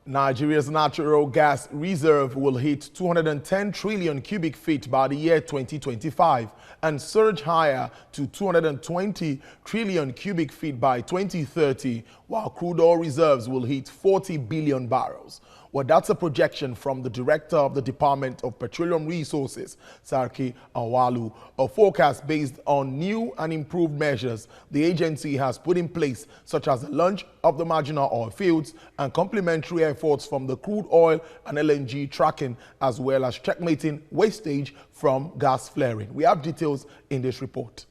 Nigeria's natural gas reserve will hit 210 trillion cubic feet by the year 2025 and surge higher to 220 trillion cubic feet by 2030, while crude oil reserves will hit 40 billion barrels. Well, that's a projection from the director of the Department of Petroleum Resources, Sarki Awalu, a forecast based on new and improved measures the agency has put in place, such as the launch of the marginal oil fields and complementary efforts from the crude oil and LNG tracking, as well as checkmating wastage from gas flaring. We have details in this report.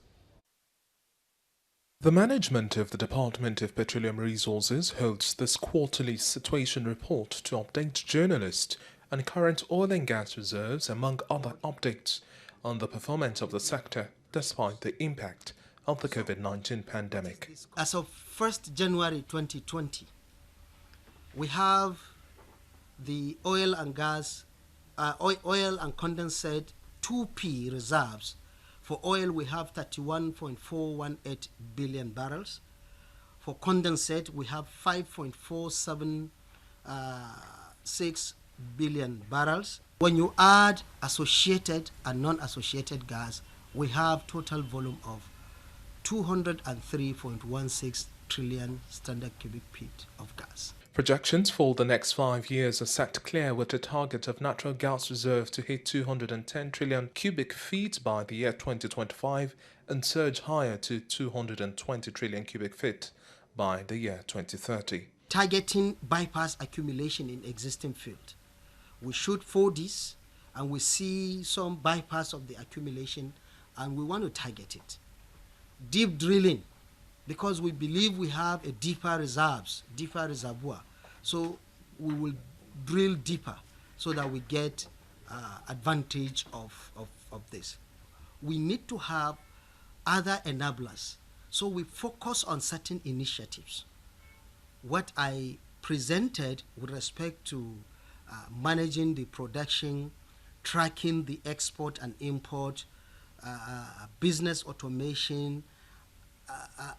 The management of the Department of Petroleum Resources holds this quarterly situation report to update journalists on current oil and gas reserves, among other updates on the performance of the sector despite the impact of the COVID-19 pandemic. As of 1st January 2020, we have the oil and gas, oil and condensate 2P reserves. For oil, we have 31.418 billion barrels. For condensate, we have 5.476 billion barrels. When you add associated and non-associated gas, we have total volume of 203.16 trillion standard cubic feet of gas. Projections for the next 5 years are set clear, with a target of natural gas reserves to hit 210 trillion cubic feet by the year 2025 and surge higher to 220 trillion cubic feet by the year 2030. Targeting bypass accumulation in existing field. We shoot for this and we see some bypass of the accumulation and we want to target it. Deep drilling, because we believe we have a deeper reservoir. So we will drill deeper so that we get advantage of this. We need to have other enablers. So we focus on certain initiatives. What I presented with respect to managing the production, tracking the export and import, business automation,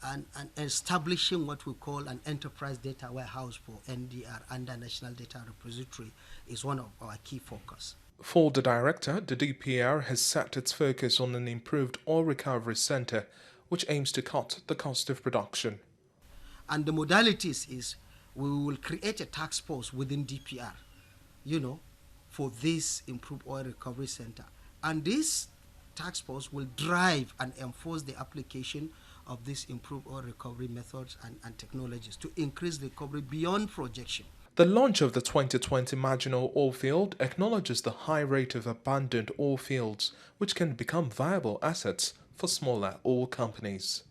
and establishing what we call an enterprise data warehouse for NDR under National Data Repository is one of our key focus. For the director, the DPR has set its focus on an improved oil recovery center, which aims to cut the cost of production. And the modalities is we will create a task force within DPR, for this improved oil recovery center. And this task force will drive and enforce the application of these improved oil recovery methods and technologies to increase recovery beyond projection. The launch of the 2020 marginal oil field acknowledges the high rate of abandoned oil fields, which can become viable assets for smaller oil companies.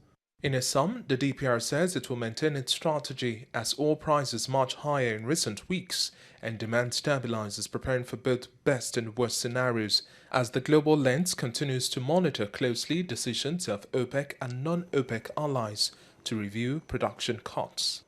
In a sum, the DPR says it will maintain its strategy as oil prices march higher in recent weeks and demand stabilizes, preparing for both best and worst scenarios as the global lens continues to monitor closely decisions of OPEC and non-OPEC allies to review production cuts.